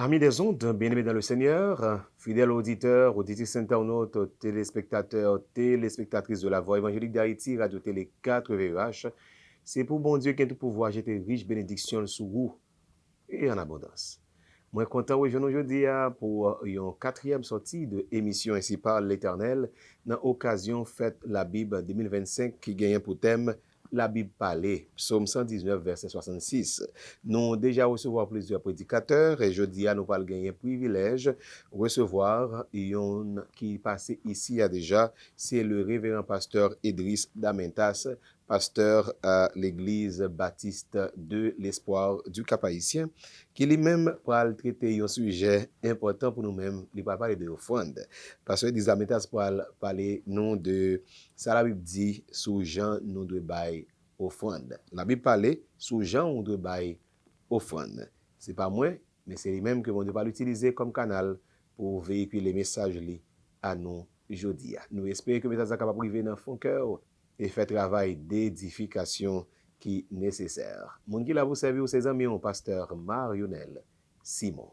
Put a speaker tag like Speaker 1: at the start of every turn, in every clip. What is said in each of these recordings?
Speaker 1: Amis des ondes, bien-aimés dans le Seigneur, fidèles auditeurs, auditrices internautes, téléspectateurs, téléspectatrices de la Voix évangélique d'Haïti, Radio Télé 4 VH, c'est pour bon Dieu qui a tout pouvoir jeter riche bénédiction sur vous et en abondance. Moi content aujourd'hui pour une quatrième sortie de émission Ainsi parle l'Éternel, dans l'occasion fête la Bible 2025 qui gagne pour thème la Bible parlée, psaume 119, verset 66. Nous avons déjà recevoir plusieurs prédicateurs et jeudi, nous allons gagner privilège recevoir un qui passé ici déjà, c'est le révérend pasteur Idriss Damentas, pasteur à l'église baptiste de l'Espoir du Cap-Haïtien, qui lui-même va traiter un sujet important pour nous-mêmes, il va parler de offrande. Pasteur Idriss Damentas va parler non de ça la Bible dit sous Jean nous devons bailler offrande. La Bible parle sous Jean on doit bailler offrande. C'est pas moi, mais c'est lui-même que on doit l'utiliser comme canal pour véhiculer les messages à nous aujourd'hui. Nous espérons que le message est capable de arriver dans son cœur et faire travail d'édification qui est nécessaire. Mon qui là vous servir ses amis, mon pasteur Marionel Simon.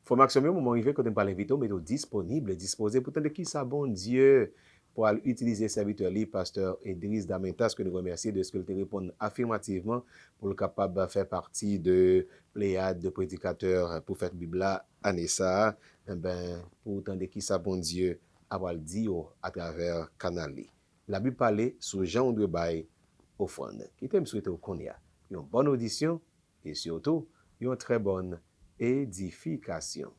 Speaker 1: Formation au moment arrivé quand on parle invité, mais disponible, disposé pour de qui ça bon Dieu pour utiliser serviteur li pasteur Idriss Damentas que nous remercions de ce qu'il te répond affirmativement pour le capable de faire partie de pléiade de prédicateurs pour faire Bible année ça pour de qui ça bon Dieu avoir dit à travers canal li. La Bible parle sur Jean de bail offrande. Qui t'aime souhaiter au konya une bonne audition et surtout une très bonne édification.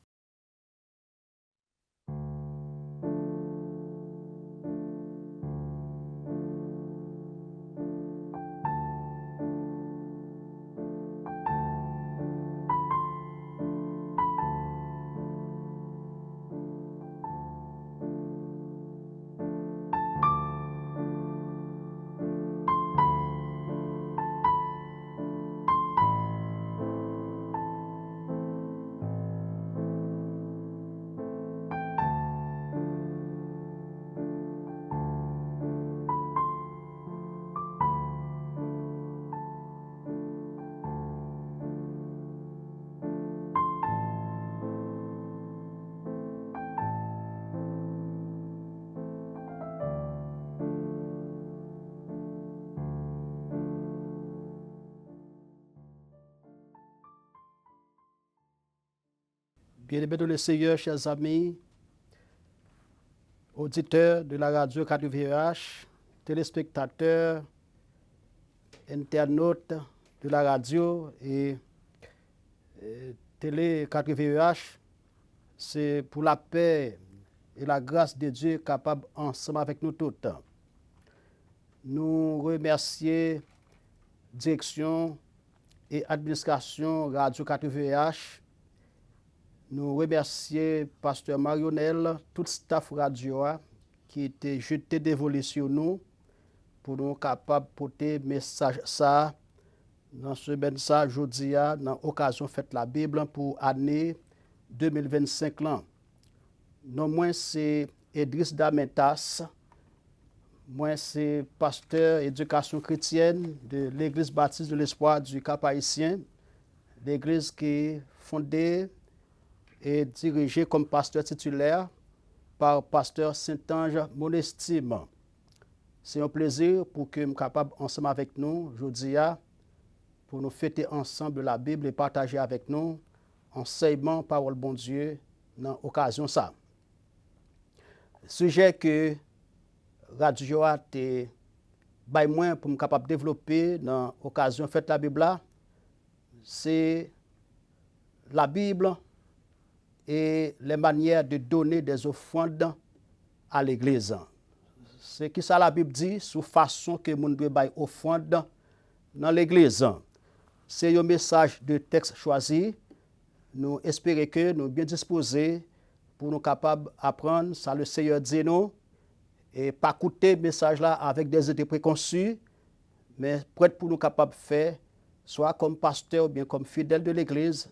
Speaker 2: Bien-aimés dans le Seigneur, chers amis, auditeurs de la radio 4VH, téléspectateurs, internautes de la radio et télé 4VH, c'est pour la paix et la grâce de Dieu capable ensemble avec nous tous. Nous remercions direction et administration radio 4VH. Nous remercions pasteur Marionel, tout staff radio qui était jeté dévolé sur nous pour nous capables de porter message ça dans ce message aujourd'hui dans l'occasion fête la Bible pour l'année 2025 là. Non moins c'est Idriss Damentas, moi c'est pasteur éducation chrétienne de l'église baptiste de l'Espoir du Cap-Haïtien, l'église qui est fondée et dirigé comme pasteur titulaire par pasteur Saint-Ange Monestime. C'est un plaisir pour que nous soyons capables ensemble avec nous aujourd'hui pour nous fêter ensemble la Bible et partager avec nous enseignement parole bon Dieu dans l'occasion ça. Sujet que Radio a été moins pour nous capable de développer dans l'occasion fête la Bible c'est la Bible et les manières de donner des offrandes à l'Église. C'est qui ça la Bible dit sous façon que nous devons bailler offrande dans l'Église. C'est un message de texte choisi. Nous espérons que nous sommes bien disposés pour nous capables d'apprendre ça le Seigneur dit nous et pas écouter le message là avec des idées préconçues, mais prêt pour nous capables de faire soit comme pasteur ou bien comme fidèle de l'Église.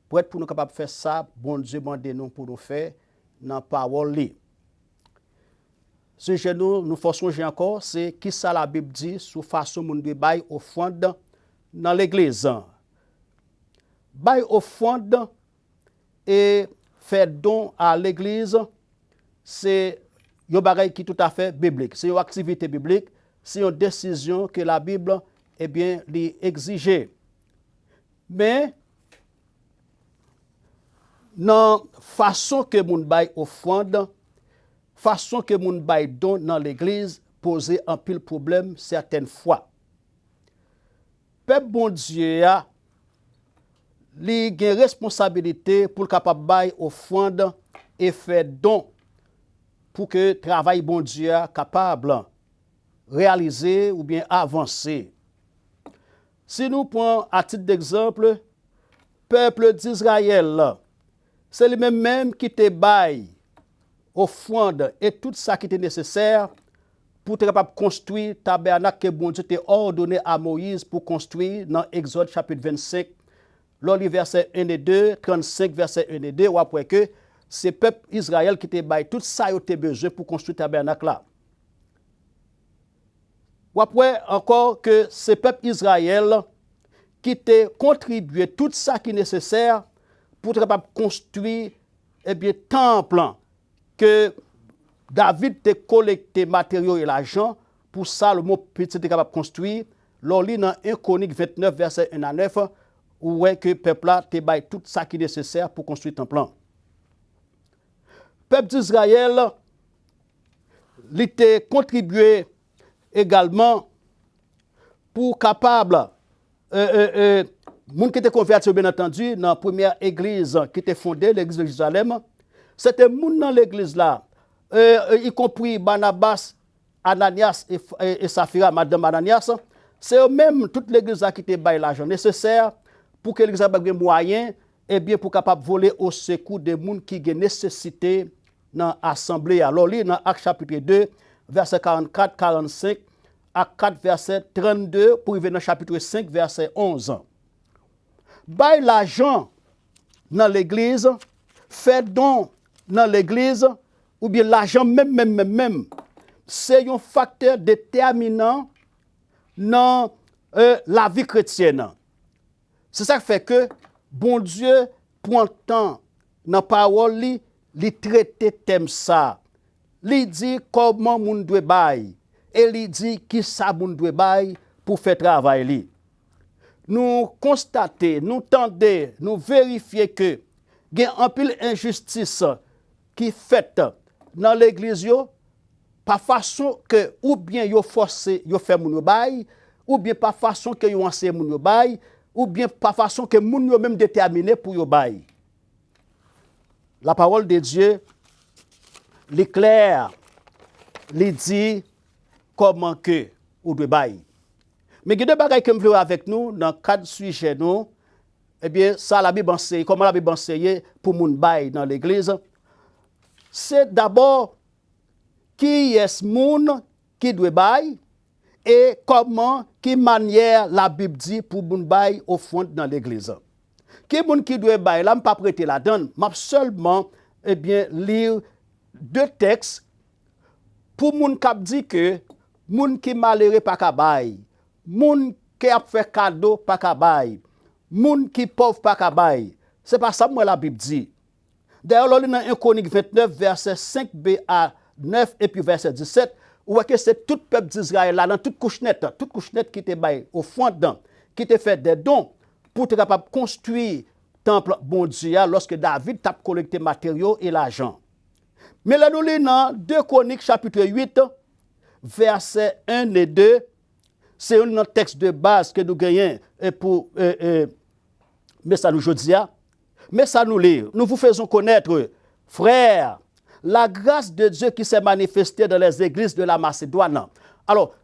Speaker 2: Pour être pour nous capables de faire ça, bon Dieu demande nous pour nous faire dans la parole. Ce que nous forçons encore, c'est qui ça la Bible dit sous façon de bail offrande dans l'église. Bail offrande, et faire don à l'église, c'est un bagage qui est tout à fait biblique. C'est une activité biblique, c'est une décision que la Bible l'exige. Mais, dans la façon que moun bay offrande, façon que moun bay don dans l'église, poser un pile problème certaines fois. Peuple bon Dieu a li gen responsabilité pour capable bay offrande et faire don pour que travail bon Dieu capable réaliser ou bien avancer. Si nous prenons à titre d'exemple, peuple d'Israël, c'est le même qui te bail offrande et tout ça qui était nécessaire pour être capable de construire le tabernacle que bon Dieu t'a ordonné à Moïse pour construire dans Exode chapitre 25, les versets 1 et 2, 35 versets 1 et 2, ou après que c'est le peuple Israël qui te bail tout ça qui a besoin pour construire le tabernacle là. Ou après encore que c'est le peuple Israël qui t'a contribué tout ça qui est nécessaire pour être capable de construire le temple que David t'a collecté matériaux et l'argent pour Salomon était capable de construire. L'on lit dans 1 Chronique 29 verset 1 à 9 où est que le peuple là t'a bail tout ça qui est nécessaire pour construire le temple. Le peuple d'Israël il t'a contribué également pour capable moun qui était converti bien entendu dans la première église qui était fondée, l'église de Jérusalem, c'était moun dans l'église là, y compris Barnabas, Ananias et Saphira, madame Ananias, c'est eux-mêmes toute l'église là qui était bail l'argent nécessaire pour que l'église ait moyen et bien pour capable voler au secours des moun qui ont nécessité dans l'assemblée. Alors li dans Actes chapitre 2 verset 44 45 à 4 verset 32 pour arriver dans chapitre 5 verset 11. Bail l'argent dans l'église, fait don dans l'église, ou bien l'argent même, c'est un facteur déterminant dans la vie chrétienne. C'est ça qui fait que bon Dieu prend le temps dans la parole, li traiter thème ça. Li dit comment moun doit bail et li dit qui ça moun doit bail pour faire travail li. Nous constater, nous tendre, nous vérifier que il y a un pile injustice qui fait dans l'église par façon que ou bien yo forcé yo fait moun yo bail ou bien par façon que yo enseigné moun yo bail ou bien par façon que moun yo même déterminé pour yo bail. La parole de Dieu l'éclaire, les dit comment que ou doit bail. Mais il y a deux bagages que je veux avec nous dans quatre sujets nous. Eh bien, ça la Bible enseigne, comment la Bible enseigne pour moun bail dans l'église. C'est d'abord qui est moun qui doit bail et comment, qui manière la Bible dit pour moun bail au fond dans l'église. Qui moun qui doit bail là, je ne pas prêter la donne, je seulement lire deux textes pour moun k'ap dit que moun qui malheureux pas ka bail, moun qui a fait cadeau pas ka bail, moun qui pauvre pas ka bail. C'est pas ça moi la Bible dit. D'ailleurs, dans 1 Chronique 29 verset 5b à 9 et puis verset 17, où que c'est tout peuple d'Israël là dans toute couche nette qui était bail au fond dedans, qui était fait des dons pour être capable de construire temple bon Dieu lorsque David t'a collecté matériaux et l'argent. Mais là nous lisons dans 2 Chroniques chapitre 8 verset 1 et 2, c'est un texte de base que nous gagnons pour mais ça nous aujourd'hui. Mais ça nous lit. Nous vous faisons connaître, frères, la grâce de Dieu qui s'est manifestée dans les églises de la Macédoine. Alors,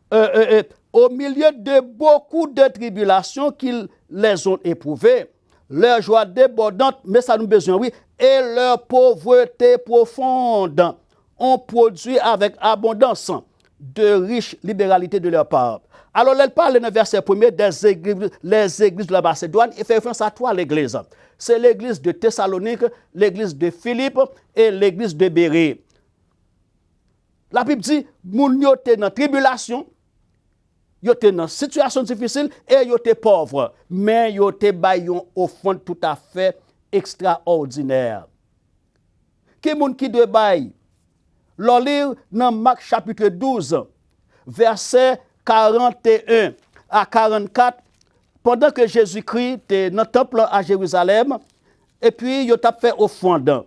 Speaker 2: au milieu de beaucoup de tribulations qu'ils les ont éprouvées, leur joie débordante, mais ça nous besoin, oui, et leur pauvreté profonde ont produit avec abondance de riches libéralités de leur part. Alors, elle parle dans le verset 1er des églises, les églises de la Macédoine et fait référence à trois l'église. C'est l'église de Thessalonique, l'église de Philippe et l'église de Bérée. La Bible dit, moun yo te dans tribulation, yo te dans situation difficile et yo te pauvre, mais yo te bayon au fond tout à fait extraordinaire. Qui moun qui de bail? L'on lit dans Marc chapitre 12, verset 41 à 44, pendant que Jésus-Christ était dans le temple à Jérusalem, et puis il a fait offrande.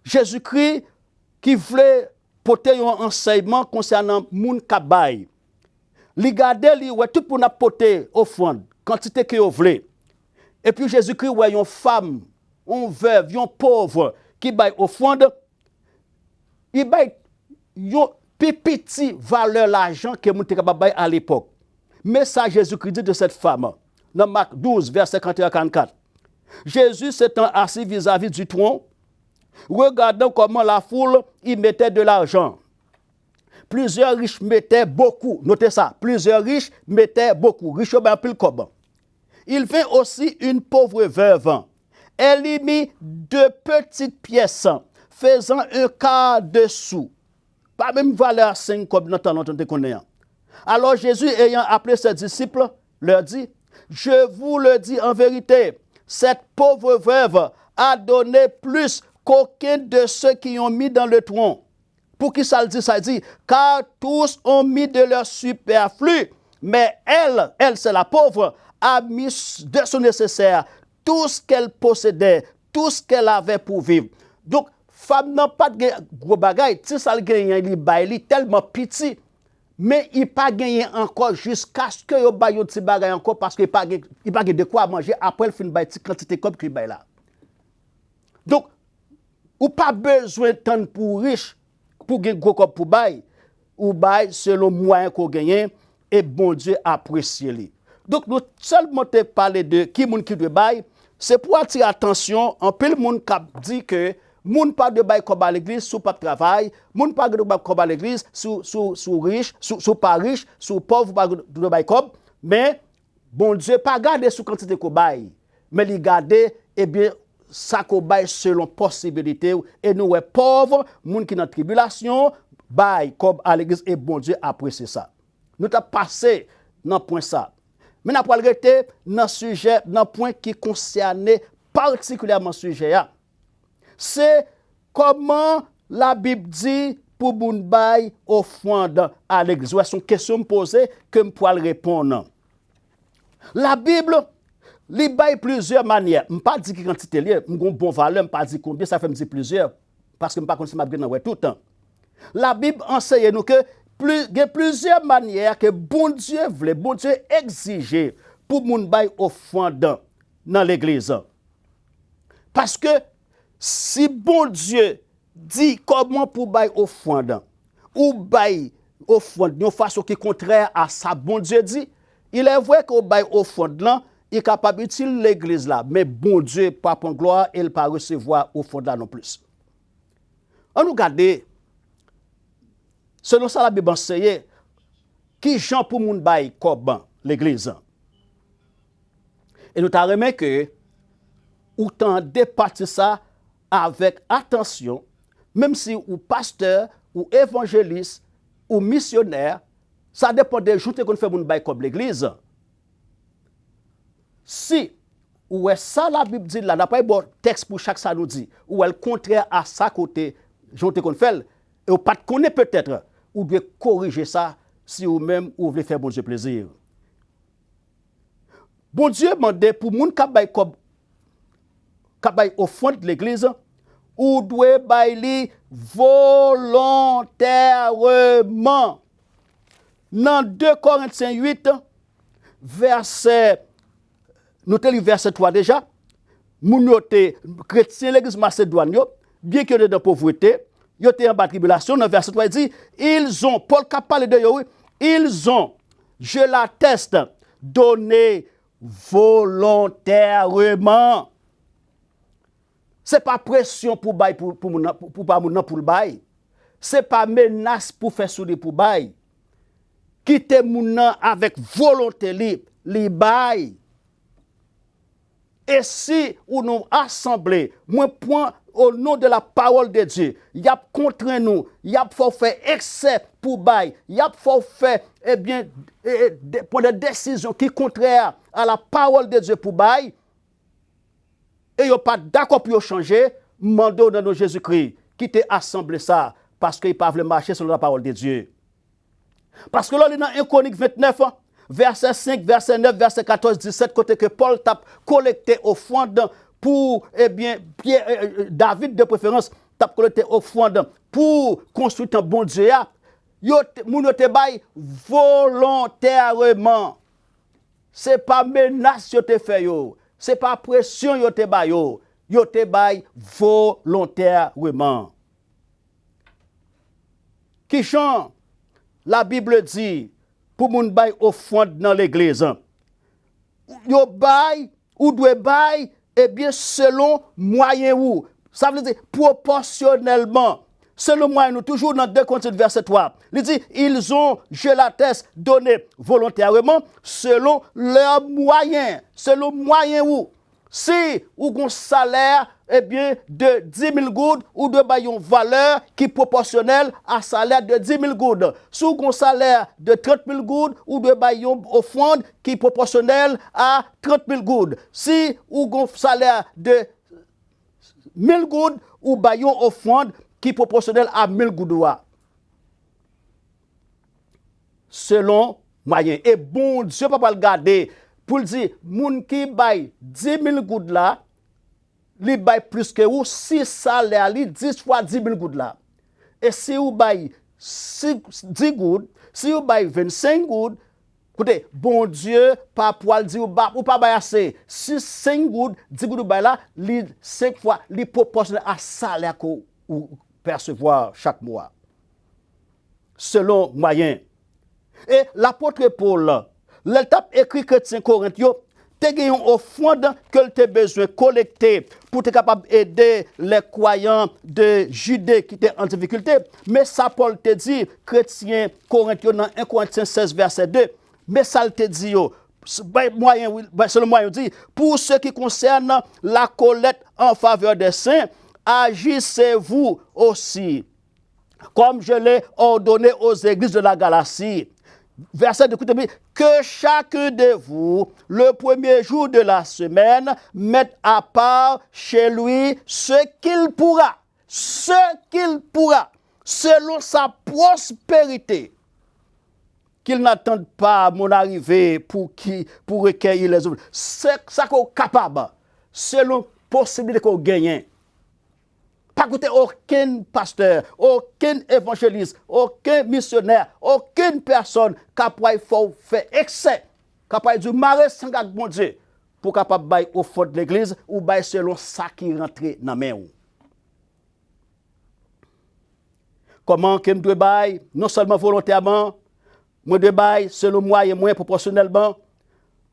Speaker 2: Jésus-Christ qui voulait porter un enseignement concernant moun kabay. Li gade li ouais tout pour n'a porter offrande, quantité que vous voulez. Et puis Jésus-Christ ouais une femme, une veuve, une pauvre qui baille offrande, il baille une petit valeur l'argent que moun te capable bailler à l'époque. Mais ça Jésus-Christ dit de cette femme dans Marc 12 verset 41 à 44. Jésus s'étant assis vis-à-vis du tronc, regardant comment la foule y mettait de l'argent. Plusieurs riches mettaient beaucoup. Notez ça. Plusieurs riches mettaient beaucoup. Riches ben pile comme. Il vint aussi une pauvre veuve. Elle y mit 2 petites pièces, faisant un quart de sou. Pas même valeur 5 comme dans temps longtemps connaît. Alors Jésus ayant appelé ses disciples, leur dit, je vous le dis en vérité, cette pauvre veuve a donné plus qu'aucun de ceux qui ont mis dans le tronc. Pour qui ça le dit? Ça dit, car tous ont mis de leur superflu, mais elle c'est la pauvre, a mis de son nécessaire, tout ce qu'elle possédait, tout ce qu'elle avait pour vivre. Donc, femme n'a pas de gros bagaille, si ça le gagne, il baille tellement petit, mais il pas gagné encore jusqu'à ce que il baille un petit bagaille encore parce qu'il pas de quoi manger après il fin baille petite quantité comme qu'il baille là. Donc, ou pas besoin de temps pour riche pour gagner gros comme pour bail, ou bail selon moyen qu'on gagne et bon Dieu apprécie lui. Donc nous seulement te parler de qui moun qui de bail, c'est pour attirer attention en pile monde qui dit que moun pas de bail comme à l'église sous pas de travail, moun pas de bail comme à l'église sous riche, sous pas riche, sous pauvre pas de bail comme, mais bon Dieu pas garder sous quantité qu'on bail, mais il garder eh bien ça qu'on bail selon possibilité et nous est pauvres, moun qui dans tribulation, bail comme à l'église et bon Dieu apprécie ça. Nous t'a passé dans point ça. Mais n'a pas arrêter dans sujet dans point qui concernait particulièrement sujet là. C'est comment la Bible dit pour moun bail offrande à l'église. C'est une question me poser que me pourra répondre. La Bible li bail plusieurs manières. Je ne pas dire quantité lié, m'gon bon valeur, me pas dire combien ça fait me dire plusieurs parce que me pas connait m'a bien tout le temps. La Bible enseigne nous que il y a plusieurs manières que bon Dieu voulait, bon Dieu exigeait pour moun bail offrande dans l'église. Parce que si bon Dieu dit comment pour bail offrande ou bail offrande d'une façon qui est contraire à ça bon Dieu dit, il est vrai qu'au bail offrande là il est capable d'utiliser l'église là, mais bon Dieu, pas pour gloire, il ne peut pas recevoir au fond là non plus. On nous regarde, selon ça la Bible enseigne, qui Jean pour moun bail comme l'église. Et nous t'avons remarqué que, ou t'en départir ça avec attention, même si ou pasteur, ou évangéliste, ou missionnaire, ça dépend des jours qu'on fait moun bail comme l'église. Si, ou est ça la Bible dit là, n'a pas bon texte pour chaque ça nous dit, ou est le contraire à ça côté, j'onte qu'on fait, et ou pas de connaître peut-être, ou devez corriger ça si ou même ou voulez faire bon Dieu plaisir. Bon Dieu demande pour moun kabay offrande de l'église, ou doit bailler volontairement. Dans 2 Corinthiens 8, verset nous avons verset 3 déjà. Nous notons chrétiens l'église Macédoine, bien que dans la pauvreté, ils étaient en bas de tribulation. Dans verset 3, il dit, ils ont, Paul qui parle de eux, ils ont, je l'atteste, donné volontairement. Ce n'est pas pression pour bail pour le bail. Ce n'est pas menace pour faire souder pour bail. Quitter moun avec volonté li bail. Et si ou nous assemblés, moi point au nom de la parole de Dieu, y a contre nous, y a faut faire excès pour bail, y a faut faire pour des décisions qui contraires à la parole de Dieu pour bail, et yo pas d'accord pour changer, mandons dans Jésus-Christ qui t'a assemblé ça parce qu'il pas voulu marcher selon la parole de Dieu. Parce que là, dans 1 Chronique 29, verset 5, verset 9, verset 14, 17, côté que Paul t'a collecté offrande pour, David de préférence, t'a collecté offrande pour construire un bon Dieu. Moun yo te bay volontairement. C'est pas menace yo te fait yo. C'est pas pression yo te bay yo. Yo te bay volontairement. Qui chante? La Bible dit pour moun bay offrande dans l'église. Yo bay ou doit bay selon moyen ou. Ça veut dire proportionnellement. Selon moyen nous toujours dans 2 Corinthiens verset 3. Il dit ils ont, je l'atteste, donné volontairement selon leurs moyens. Selon moyen ou. Si ou gon salaire de 10 000 goudes ou de bayon valeur qui est proportionnelle à salaire de 10 000 goudes. Si ou gon salaire de 30 000 goudes ou de bayon offrande qui est proportionnelle à 30 000 goudes. Si ou gon salaire de 1000 goudes ou bayon offrande qui est proportionnelle à 1000 goudes. Selon moyen. Et bon Dieu pas le garder. Pour dire, moun qui baille 10 000 goudes là, li baille plus que ou, si salaire li 10 fois 10 000 goudes là. Et si ou baille 10 goudes, si ou baille 25 goudes, écoutez, bon Dieu, pas poil dit ou pas baille assez. Si 5 goudes, 10 goudes baille là, li 5 fois, li proportionnel à salaire ou percevoir chaque mois. Selon moyen. Et l'apôtre Paul, l'étape écrit chrétien Corinthiens, te gen yon offrande que tu as besoin de collecter pour être capable d'aider les croyants de Judée qui étaient en difficulté. Mais ça, Paul te dit, chrétien Corinthiens dans 1 Corinthiens 16, verset 2, mais ça te dit, selon moyen, dit, pour ce qui concerne la collecte en faveur des saints, agissez-vous aussi, comme je l'ai ordonné aux églises de la Galatie. Verset de que chacun de vous, le premier jour de la semaine, mette à part chez lui ce qu'il pourra, selon sa prospérité. Qu'il n'attende pas mon arrivée pour recueillir les autres. C'est ça qu'on est capable, selon possibilité qu'on gagne. Pas écouter aucun pasteur, aucun évangéliste, aucun missionnaire, aucune personne capable de faire excès, capable de marrer sans garde bon Dieu, pour capable de au fond de l'église ou bailler selon ça qui rentre dans la main. Comment que je dois bailler, non seulement volontairement, moi de bailler selon moi et moins proportionnellement.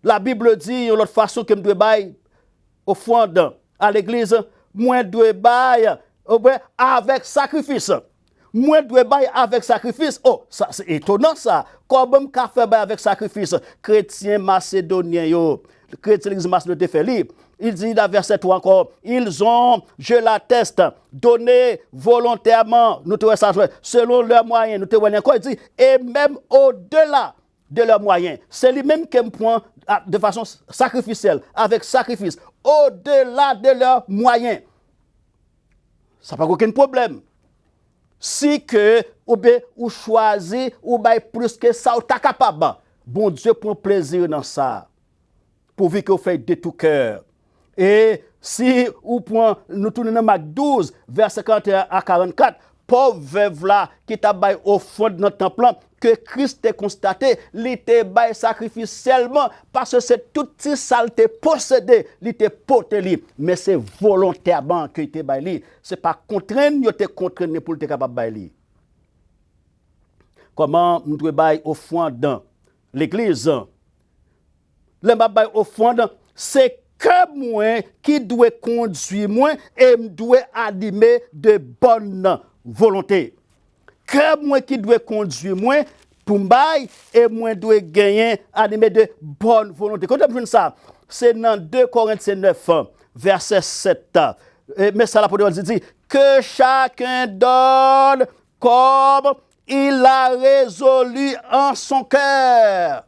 Speaker 2: La Bible dit de l'autre façon que je dois bailler au fond à l'église, moi de bailler avec sacrifice. Moi, je dois bailler avec sacrifice. Oh, ça, c'est étonnant ça. Comment je fais avec sacrifice? Chrétiens macédoniens, chrétiens l'église macédonienne fait libre. Il dit dans verset 3 encore, ils ont, je l'atteste, donné volontairement, nous te ça, selon leurs moyens, nous te voyons encore, il dit, et même au-delà de leurs moyens. C'est lui-même qui me prend de façon sacrificielle, avec sacrifice, au-delà de leurs moyens. Ça n'a pas aucun problème. Si que ou choisi ou bail plus que ça ou t'es capable, bon Dieu prend plaisir dans ça. Pourvu que vous faites de tout cœur. Et si ou prend nous tournons dans Marc 12 verset 41 à 44, pauvre veuve là qui t'a bail au fond de notre temple que Christ a constaté, il était bail sacrifice seulement parce que c'est tout petit saleté possédé, il était porté mais c'est volontairement que il était bail, c'est pas contraint, il était contraint pour être capable bail. Comment nous devons bail au fond dans l'église? Le bail au fond c'est que moi qui doit conduire moi et me doit animer de bonne volonté. Que moi qui doit conduire moi pour m'bailler et moi doit gagner animé de bonne volonté. Quand on ça, c'est dans 2 Corinthiens 9 verset 7. Mais ça l'apôtre dit que chacun donne comme il a résolu en son cœur.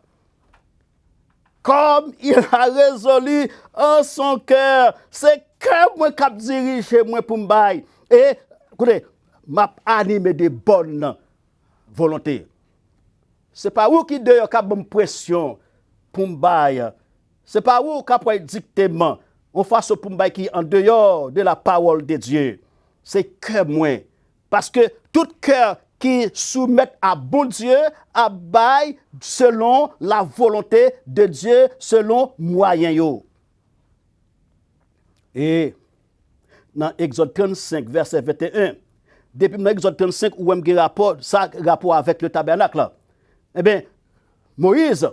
Speaker 2: Comme il a résolu en son cœur. C'est cœur moi cap diriger moi pour m'bail et écoutez m'a animé de bonne volonté. C'est pas vous qui d'ailleurs cap bonne pression pour m'bail. C'est pas vous qui après dictement on fasse pour m'bail qui en dehors de la parole de Dieu. C'est cœur moi parce que tout cœur qui soumettent à bon Dieu, à bail selon la volonté de Dieu, selon moyen yo. Et dans Exode 35, verset 21, depuis dans Exode 35, où on a rapport avec le tabernacle, eh bien, Moïse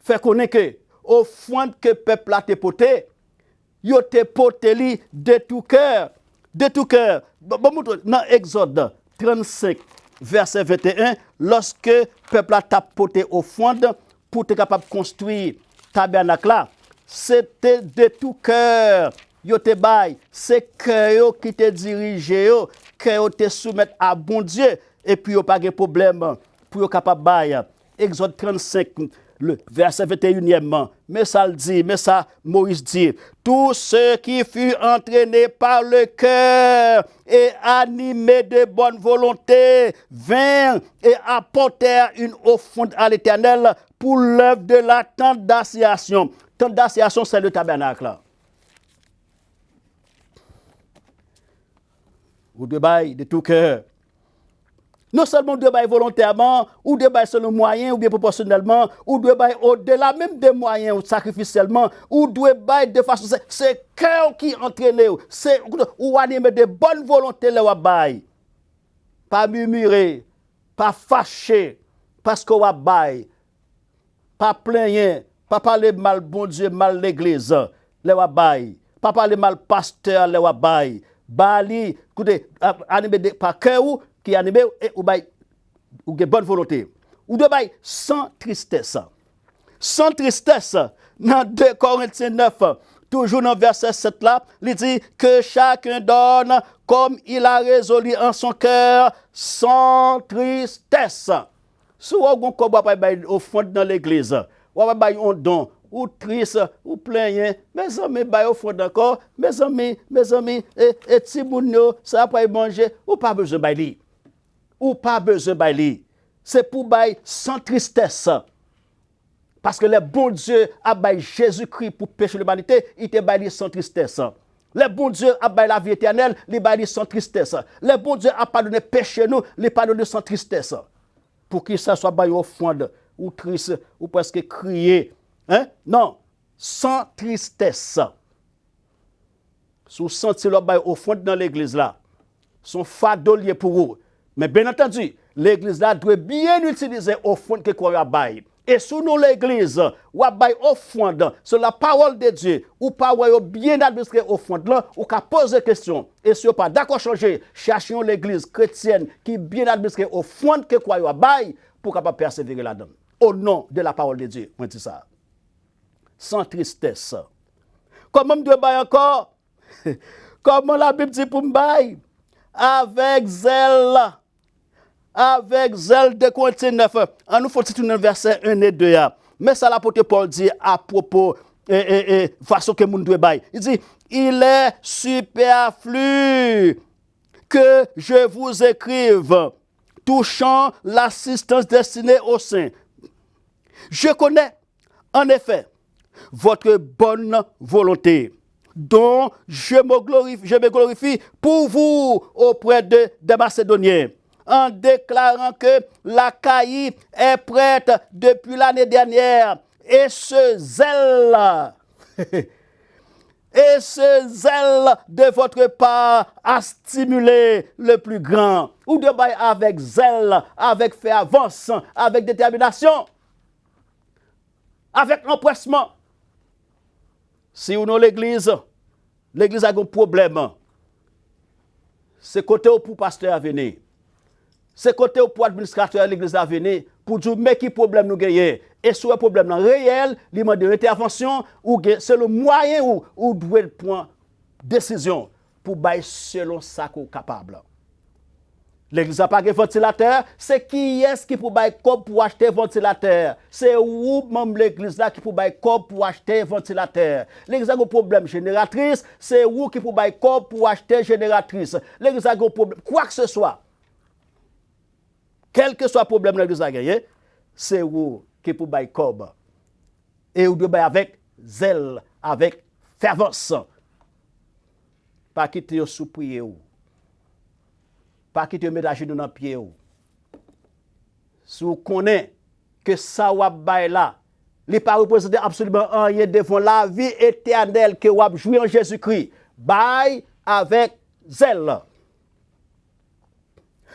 Speaker 2: fait connaître que, au fond que le peuple a été porté, il a été porté de tout cœur. De tout cœur. Dans Exode 35, verset 21, lorsque le peuple a tapoté au fond pour être capable de construire le tabernacle là, c'était de tout cœur. Yo te bail, c'est cœur qui te dirige, cœur te soumettre à bon Dieu et puis yo pas de problème pour yo capable bail. Exode 35 le verset 21e, mais ça le dit, mais ça Moïse dit, tous ceux qui furent entraînés par le cœur et animés de bonne volonté vinrent et apportèrent une offrande à l'Éternel pour l'œuvre de la tente d'assignation. Tente d'assignation, c'est le tabernacle. Ou de bail de tout cœur. Non seulement de bail volontairement, ou de bail selon moyen, ou bien proportionnellement, ou de bail au-delà même des moyens, ou sacrificiellement, ou de bail de façon. C'est cœur qui entraîne, c'est ou animé de bonne volonté le bail. Pas murmurer, pas fâcher, parce qu'on va bail. Pas plaigner, pas parler mal bon Dieu, mal l'église, le bail. Pas parler mal pasteur, le bail. Bali, écoutez, animé par cœur qui est animé ou de bonne volonté. Ou de bail sans tristesse. Sans tristesse, dans 2 Corinthiens 9, toujours dans verset 7 là, il dit que chacun donne comme il a résolu en son cœur, sans tristesse. Si vous avez au fond dans l'église, vous avez un don, ou triste, ou plaignant, mes amis, au fond d'accord, mes amis, et si vous ça va manger, ou pas besoin de bailler. Ou pas besoin de bailler. C'est pour bailler sans tristesse. Parce que le bon Dieu a baillé Jésus-Christ pour pécher l'humanité, il te baillé sans tristesse. Le bon Dieu a baillé la vie éternelle, il baillé sans tristesse. Le bon Dieu a pardonné péché nous, il pardonné sans tristesse. Pour qu'il soit baillé au fond, ou triste, ou presque crier. Hein? Non, sans tristesse. Si vous sentez le bail au fond dans l'église là, son fardeau lié pour vous. Mais bien entendu, l'église là doit bien utiliser au fond que quoi bail. Et sous nous l'église, ou bail au fond sur la parole de Dieu, ou pas bien administré au fond là, ou qu'à poser question. Et si vous pas d'accord changer, cherchons l'église chrétienne qui bien administré au fond que quoi bail pour capable persévérer là-dedans. Au nom de la parole de Dieu, moi dis ça. Sans tristesse. Comment me doit bailler encore? Comment la Bible dit pour me bailler? Avec zèle. Avec zèle de Corinthiens 9. On nous faut tourner le verset 1 et 2. Mais ça l'apôtre Paul dit à propos façon que moun doit bailler. Il dit il est superflu que je vous écrive touchant l'assistance destinée aux saints. Je connais en effet votre bonne volonté, dont je me glorifie pour vous auprès des Macédoniens, en déclarant que l'Achaïe est prête depuis l'année dernière, et ce zèle, de votre part a stimulé le plus grand, ou de bail avec zèle, avec fervence, avec détermination, avec empressement. Si vous dans l'église a un problème, c'est côté pour pasteur à venir. C'est côté pour administrateur de l'église à venir pour dire mais qui problème nous gagnons. Et si le problème réel, il demande une intervention ou c'est le moyen où doit prendre décision pour bailler selon ça qu'on est capable. L'église n'a pas de ventilateur. C'est qui est-ce qui peut bailler comme pour acheter ventilateur? C'est où même l'église là qui peut bailler comme pour acheter ventilateur? L'église a un problème génératrice. C'est où qui peut bailler comme pour acheter génératrice? L'église a un problème. Quoi que ce soit. Quel que soit le problème l'église a gagné, c'est où qui peut bailler comme. Et où de bailler avec zèle, avec fervence. Pas quitter sous prier ou. Pas quitter mettre genoux dans pied ou. Si vous connaissez que ça ou bail là, il pas représenter absolument rien devant la vie éternelle que vous joué en Jésus-Christ. Bail avec zèle.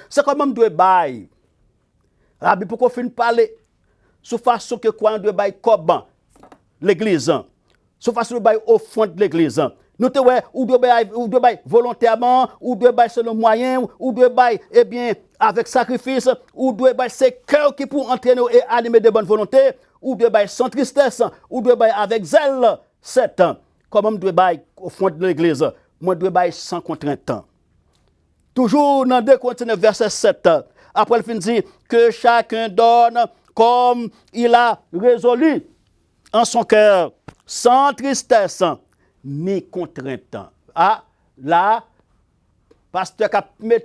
Speaker 2: C'est comme on doit bail. Rabbi pourquoi fin parler sous façon que quoi on doit bail comme l'église. Sous façon de bail au fond de l'église. Nous te ouais, ou de bail volontairement, ou de bail selon moyen, ou de bail eh bien avec sacrifice, ou de bail c'est cœur qui pour entraîner et animer de bonne volonté, ou de bail sans tristesse, ou de bail avec zèle. 7 ans. Comme de bail au fond de l'église, moi de bail sans contrainte. Toujours dans 2 Corinthiens verset 7. Après il dit que chacun donne comme il a résolu en son cœur, sans tristesse ni contrainte. Ah, là, pasteur qui a mis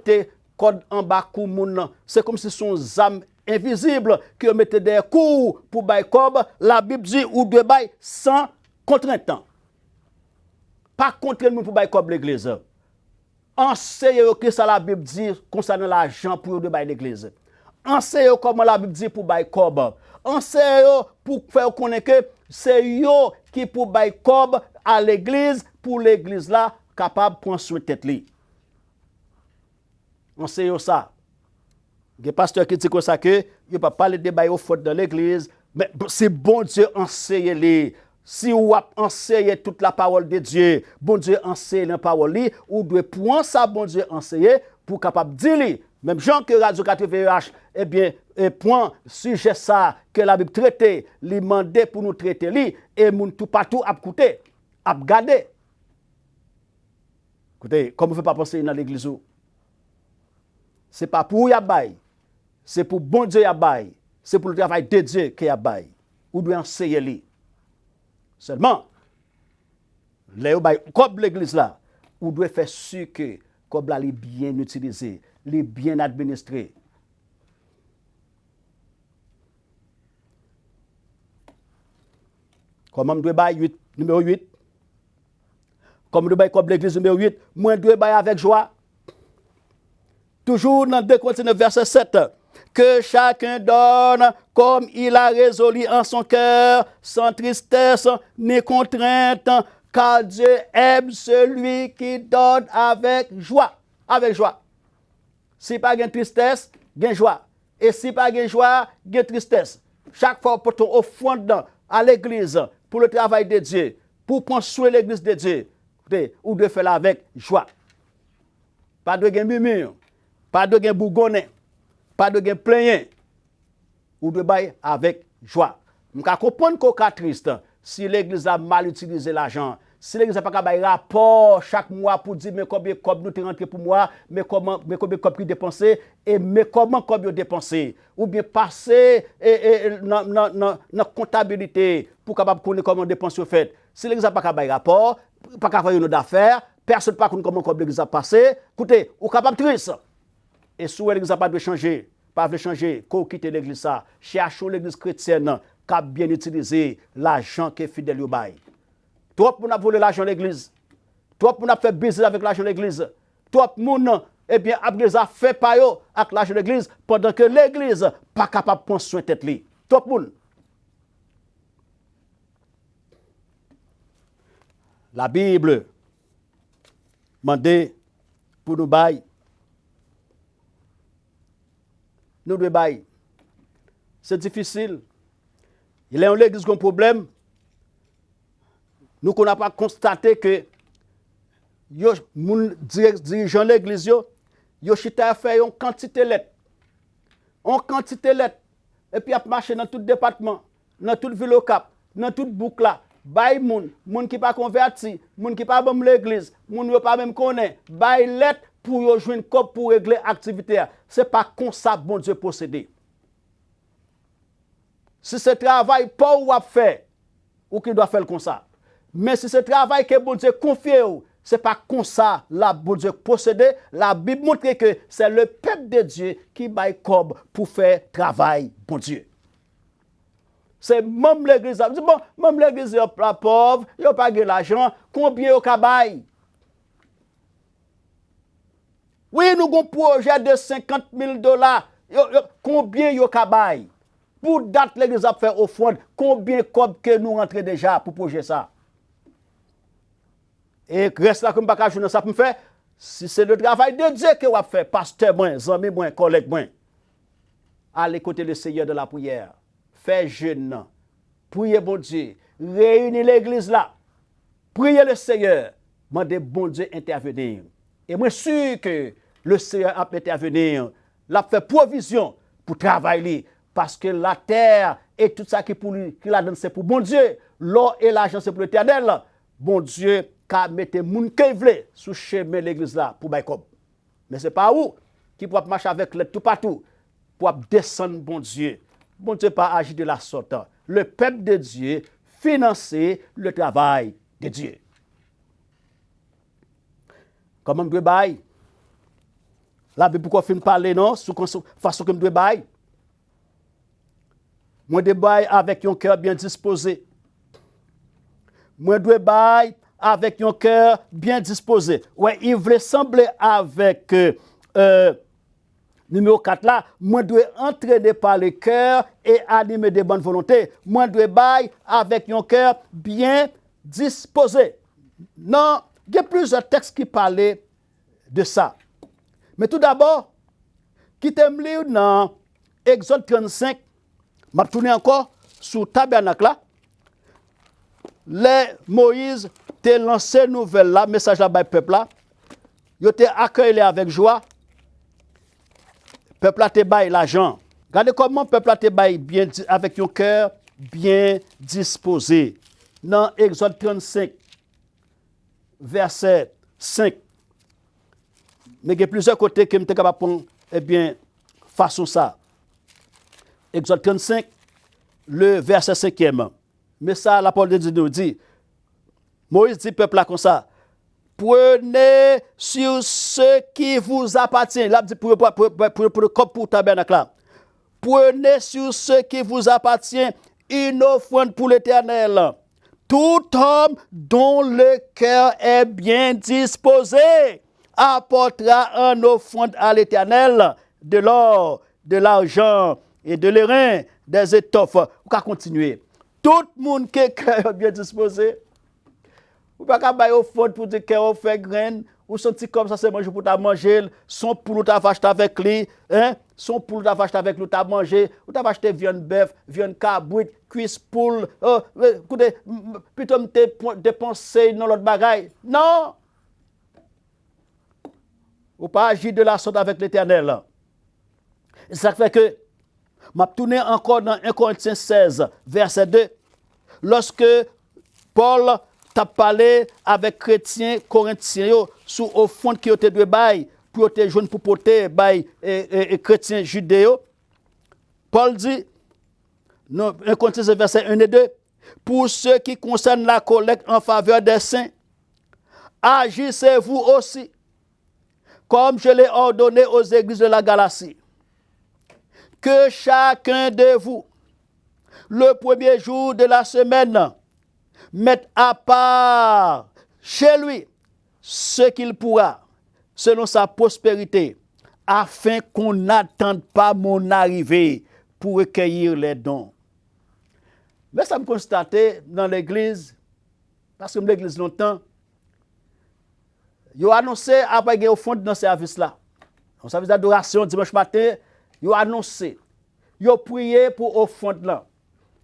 Speaker 2: code en bas pour moun, c'est comme si son âme invisible qui mettait des coups pour bail cob, la Bible dit ou de bail sans contrainte. Pas contrainte pour bail cob l'église. Enseignez que ça la Bible dit concernant l'argent pour de bail l'église. Enseignez comment la Bible dit pour bail cob. Enseignez pour faire connaître que c'est yo qui pour bail cob à l'église pour l'église là capable prendre soin de tête li. Enseignez ça. Les pasteurs qui disent comme ça que il pas parler de bail au faute dans l'église, mais c'est bon Dieu enseigner les. Si vous enseignez toute la parole de Dieu, bon Dieu enseigne la parole ou doit prendre ça bon Dieu enseigner pour capable dire même Jean que Radio 4VH eh bien point sujet ça que la Bible traité, li mandé pour nous traiter li et moun tout partout a écouter, a regarder. Écoutez, comme vous ne pouvez pas penser dans l'église ou c'est pas pour y bail, c'est pour bon Dieu y bail, c'est pour le travail de Dieu qui y bail. Ou doit enseigner li. Seulement, comme l'église là, on doit faire sûr que comme là, est bien utilisé, est bien administré. Comme on doit bailler numéro 8, comme on doit bailler comme l'église numéro 8, moi dois bailler avec joie. Toujours dans 2 Corinthiens verset 7. Que chacun donne comme il a résolu en son cœur, sans tristesse ni contrainte, car Dieu aime celui qui donne avec joie. Avec joie. Si pas de tristesse, il y a joie. Et si pas de joie, il y a tristesse. Chaque fois pour ton offrande à l'église, pour le travail de Dieu, pour prendre soin de l'église de Dieu, ou de faire avec joie. Pas de murmure, pas de bougonnet. Pas de gain plein ou de bail avec joie. Je comprends qu'on est triste si l'église a mal utilisé l'argent. Si l'église n'a pas de rapport chaque mois pour dire mais combien de nous te rentré pour moi, mais combien de dépensé et mais comment combien dépensé ou bien passer dans comptabilité pour capable connaître comment dépenser fait. Si l'église n'a pas de rapport, pas capable faire d'affaires, personne ne connaît comment l'église a passé. Écoutez, ou capable triste. Et si l'église n'a pas de changer, pas de changer, qu'on quitte l'église ça, cherchons l'église chrétienne qui a bien utilisé l'argent qui est fidèle au bail. Trop pour nous voler l'argent de l'église. Trop pour nous faire business avec l'argent de l'église. Trop moun eh bien a fait par eux avec l'argent de l'église pendant que l'église pas capable de prendre soin de tête li. Trop moun. La Bible demande pour nous bail. Nous devons bailler. C'est difficile. Il y a une église qui a un problème. Nous n'avons pas constaté que les dirigeants de l'église, ils ont fait une quantité de lettres. Une quantité de lettres. Et puis, ils ont marché dans tout département, dans toute ville au Cap, dans toute boucle là. Bail moun qui pas converti, moun qui pas bon l'église, moun qui pas même connaît, bail lettre pour yo joindre comme pour régler activité. C'est pas comme ça bon Dieu posséder. Si ce travail pas ou à faire, ou qui doit faire comme ça. Mais si ce travail que bon Dieu confie, c'est pas comme ça la bon Dieu posséder. La Bible montre que c'est le peuple de Dieu qui baille comme pour faire travail bon Dieu. C'est même l'église, bon, même l'église la pauvre, il n'y a pas de l'argent, combien il baille? Oui, nous avons un projet de $50,000. Combien il baille? Pour date l'église a fait offrande, combien que nous rentrons déjà pour projet ça? Et reste là comme pas journée ça pour me faire. Si c'est le travail de Dieu que vous fait, pasteur moi, ami moi, collègue moi, allez côté le Seigneur de la prière. Fais jeûne, priez bon Dieu, réunis l'église là, priez le Seigneur, demandez bon Dieu intervenir. Et moi sûr que le Seigneur a intervenir, l'a fait provision pour travailler, parce que la terre et tout ça qui pour lui, qui la donne c'est pour bon Dieu, l'or et l'argent c'est pour l'Éternel. Bon Dieu qu'a mettre moun qui veut sous chemin l'église là pour bailler comme. Mais c'est pas où qui peut marcher avec l'aide tout partout pour descendre bon Dieu. Bon Dieu pas agir de la sorte. Le peuple de Dieu financer le travail de Dieu. Comment me doit bailler? La Bible pourquoi film parler non sous façon que me doit bailler? Moi de bailler avec un cœur bien disposé. Moi dois bailler avec un cœur bien disposé. Ouais, il voulait sembler avec numéro 4 là, moi dois entraîner par le cœur et animer de bonnes volontés. Moi dois bailler avec un cœur bien disposé. Non, il y a plusieurs textes qui parlaient de ça. Mais tout d'abord, qui t'aime lire dans Exode 35, je vais tourner encore sur tabernacle là. Les Moïse t'a lancé nouvelle là, message là, peuple là. Il t'a accueilli avec joie. Peuple là t'a baillé l'argent. Regardez comment peuple là t'a baillé bien avec un cœur bien disposé. Dans Exode 35, verset 5. Mais il y a plusieurs côtés que je suis capable de prendre, eh bien, façon ça. Exode 35, le verset 5e. Mais ça, la parole de Dieu nous dit, Moïse dit peuple là comme ça, prenez sur ce qui vous appartient. Là, pour le tabernacle là. Prenez sur ce qui vous appartient une offrande pour l'Éternel. Tout homme dont le cœur est bien disposé apportera une offrande à l'Éternel de l'or, de l'argent et de l'airain, des étoffes. On va continuer. Tout le monde qui est cœur bien disposé, ou pas qu'à bailler offrande pour dire qu'on fait graine, ou senti comme ça c'est manger pour ta manger, son poule t'as acheté avec lui, hein? Son poule t'as acheté avec lui t'as mangé, ou t'as acheté viande bœuf, viande cabrit, cuisse poule, écoutez, plutôt me dépenser dans l'autre bagaille. Non! Ou pas agir de la sorte avec l'Éternel. Ça fait que, m'a tourné encore dans 1 Corinthiens 16, verset 2, lorsque Paul t'a parlé avec chrétiens corinthiens sous au fond qui étaient de bail pour te joindre pour porter bail et chrétiens judéo. Paul dit, non, 1 Corinthiens verset 1 et 2, pour ce qui concerne la collecte en faveur des saints, agissez-vous aussi, comme je l'ai ordonné aux églises de la Galatie, que chacun de vous, le premier jour de la semaine, mette à part chez lui ce qu'il pourra, selon sa prospérité, afin qu'on n'attende pas mon arrivée pour recueillir les dons. Mais ça me constatait dans l'église, parce que l'église longtemps, ils ont annoncé après qu'ils ont fond dans ce service-là. Au service d'adoration dimanche matin, ils ont annoncé, ils ont prié pour offrande là.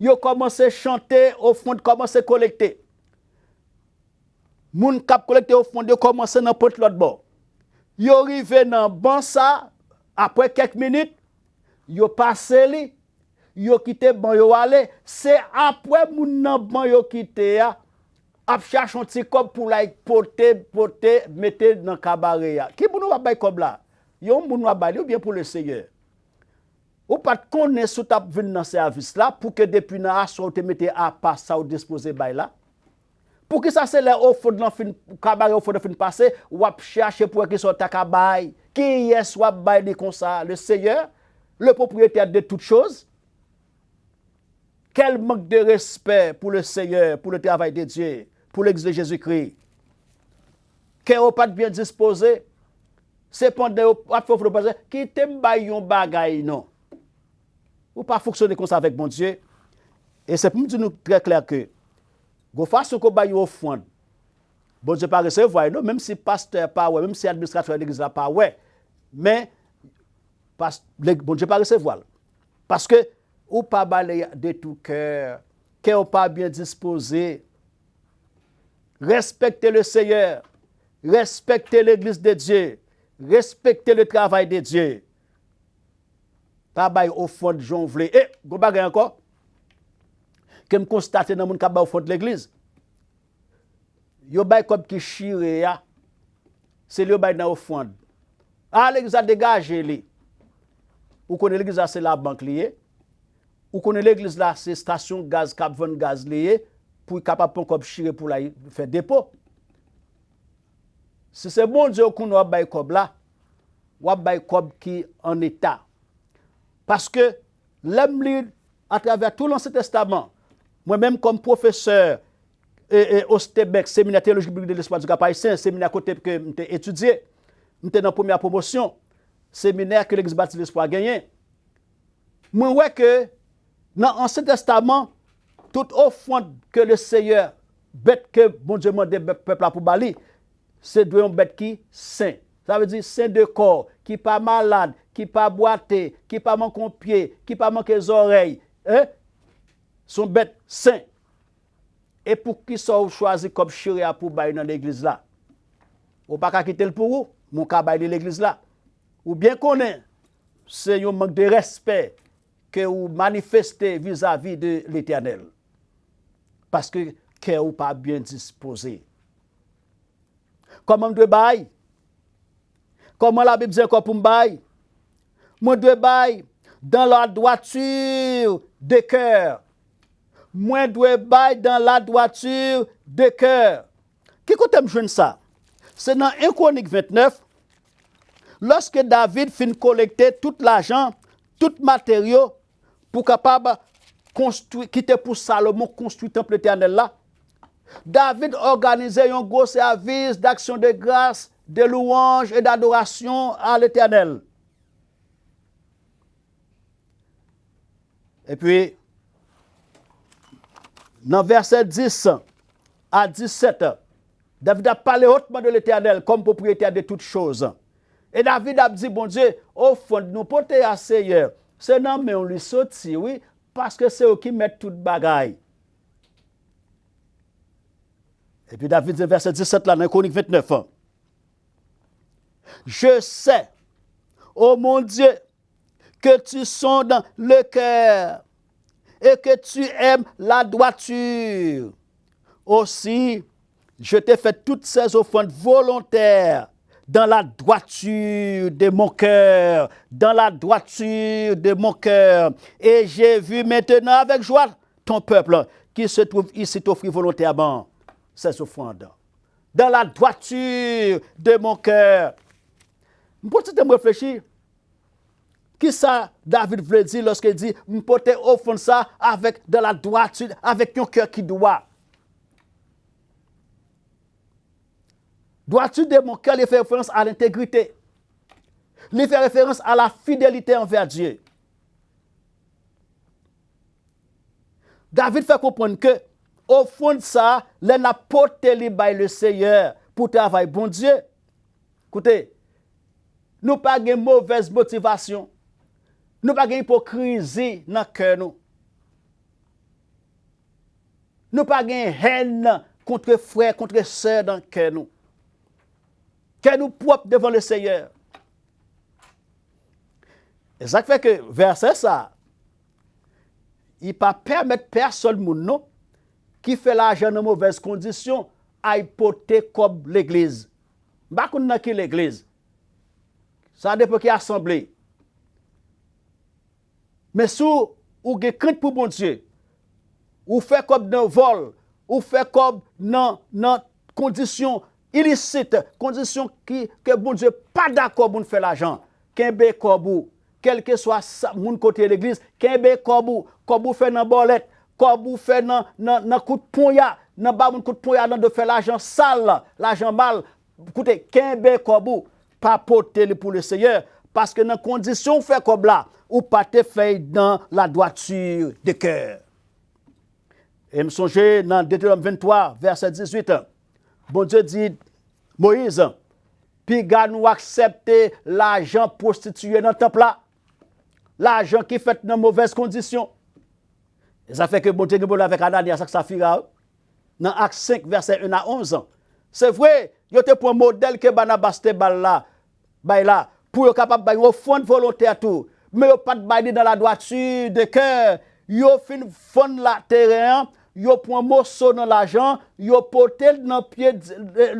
Speaker 2: Ils ont commencé à chanter, offrande, commencé à collecter. Moun kap collecté offrande, ils ont commencé dans l'autre bord. Ils sont arrivés dans bon ça, après quelques minutes, ils ont passé li, ils ont quitté bon, ils ont allé. C'est après moun nan bon ils ont quitté a cherché un petit cop pour la porter, mettre dans cabaret. Qui pour nous va bay comme là. Yon moun va bay ou bien pour le Seigneur. Ou pas de connaître sous tap vinn dans service là pour que depuis nan asso te mette à pas ça ou disposer bay là. Pour que ça c'est là au fond dans fin cabaret au fond de fin passer ou a chercher pour que soit ta kabay qui est soit bay de comme ça le Seigneur, le propriétaire de toutes choses. Quel manque de respect pour le Seigneur, pour le travail de Dieu, pour l'Église de Jésus-Christ. Qu'est-ce pas bien disposé? C'est pendant que qui t'aime bayon bagay non. Ou pas fonctionner comme ça avec mon Dieu. Et c'est pour me dire nous très clair que go façon qu'on bayon offrande. Bon Dieu pas recevoir non, même si pasteur pas ouais, même si administrateur de l'église là pas ouais, mais bon Dieu pas recevoir. Parce que ou pas balayer de tout cœur, ou pas bien disposé. Respectez le Seigneur, respectez l'église de Dieu, respectez le travail de Dieu. Pas bay au fond de jonvler. Et, go bagay encore. Que me constate dans mon ka bay au fond de l'église. Yo bay comme qui chire ya. C'est le bay dans au fond. Ah, l'église a dégagé li. Ou connaît l'église là c'est la banque liée. Ou connaît l'église là c'est station gaz cap vendre gaz lié pour capable pon comme chire pour la faire dépôt. Si c'est bon Dieu qu'on va bay comme là, ou bay comme qui en état. Parce que l'homme lit à travers tout l'Ancien Testament, moi-même comme professeur au STEBEC, séminaire théologique biblique de l'espoir du Cap-Haïtien, séminaire côté que j'ai étudié, j'étais dans la première promotion, séminaire que l'Église baptiste de l'espoir a gagné. Moi, ouais que dans l'Ancien Testament, toute offrande que le Seigneur, bête que bon Dieu m'a dit peuple pour Bali, c'est de bête qui saint. Ça veut dire saint de corps, qui pas malade, qui pas boité, qui pas manque un pied, qui pas manque les oreilles. Hein? Sont bêtes saints. Et pour qui sont choisi comme chiria pour bailler dans l'église là? Ou pas quitter le pour vous, mon cas bailler l'église là. Ou bien qu'on est, c'est un manque de respect que vous manifestez vis-à-vis de l'Éternel. Parce que vous pas bien disposé. Comment je dois bailler? Comment la Bible dit encore pour me bailler? Moi dois bailler dans la droiture de cœur. Moi dois bailler dans la droiture de cœur. Qui côté me joindre ça? C'est dans 1 Chronique 29. Lorsque David fin collecter tout l'argent, tout matériau pour capable construire, quitter pour Salomon construire le temple éternel là. David organisait un gros service d'action de grâce, de louange et d'adoration à l'Éternel. Et puis, dans verset 10 à 17, David a parlé hautement de l'Éternel comme propriétaire de toutes choses. Et David a dit, bon Dieu, au fond, nous porter à Seigneur. C'est non, mais on lui sorti, oui, parce que c'est eux qui mettent toute bagaille. Et puis David dit, verset 17 là, dans Chronique 29. Je sais, ô mon Dieu, que tu sondes le cœur et que tu aimes la droiture. Aussi, je t'ai fait toutes ces offrandes volontaires dans la droiture de mon cœur, dans la droiture de mon cœur. Et j'ai vu maintenant avec joie ton peuple qui se trouve ici t'offrir volontairement ces offrandes. Dans la droiture de mon cœur. Je me réfléchir. Qui ça David voulait dire lorsqu'il dit, je peux offrir ça avec de la droiture, avec un cœur qui doit. Droiture de mon cœur, il fait référence à l'intégrité. Il fait référence à la fidélité envers Dieu. David fait comprendre que, au fond de ça, il n'a pas le Seigneur pour travailler bon Dieu. Écoutez, nous n'avons pas de mauvaise motivation. Nous n'avons pas d'hypocrisie dans le cœur. Nous n'avons pas de haine contre frères, contre sœurs dans le cœur. Que nous propres devant le Seigneur. Et ça fait que verset ça, il ne peut pas permettre personne non, qui fait l'argent dans mauvaises conditions à hypothéquer comme l'église. Je ne sais pas qui l'église. Ça dépend qui assemblée. Mais sous ou gen crainte pour bon Dieu, ou fait comme dans vol, ou fait comme dans conditions illicites, conditions que bon Dieu pas d'accord pour faire l'argent. Kembe kobou, quel que soit mon côté de l'église, kembe kobou fait dans bolette, kobou fait dans coup de poignard, dans ba moun coup de poignard de faire l'argent sale, l'argent mal. Écoutez, kembe kobou pas porter pour le Seigneur parce que dans condition fait comme là, ou pas te fait dans la droiture de cœur. Et me songer dans Deutéronome 23 verset 18. Bon Dieu dit Moïse, puis gars nous accepter l'argent prostitué dans le temple là. L'argent qui fait dans mauvaises conditions. Et ça fait que bon Dieu avec Ananias et Saphira dans Acte 5 verset 1 à 11. C'est vrai, il y a un modèle que Barnabas te là pour être capable de offrande volontaire tout. Mais yo pas de dans la droiture de cœur. Yo fin fond la terrain, yo prend morceau dans l'argent, yo porter dans pied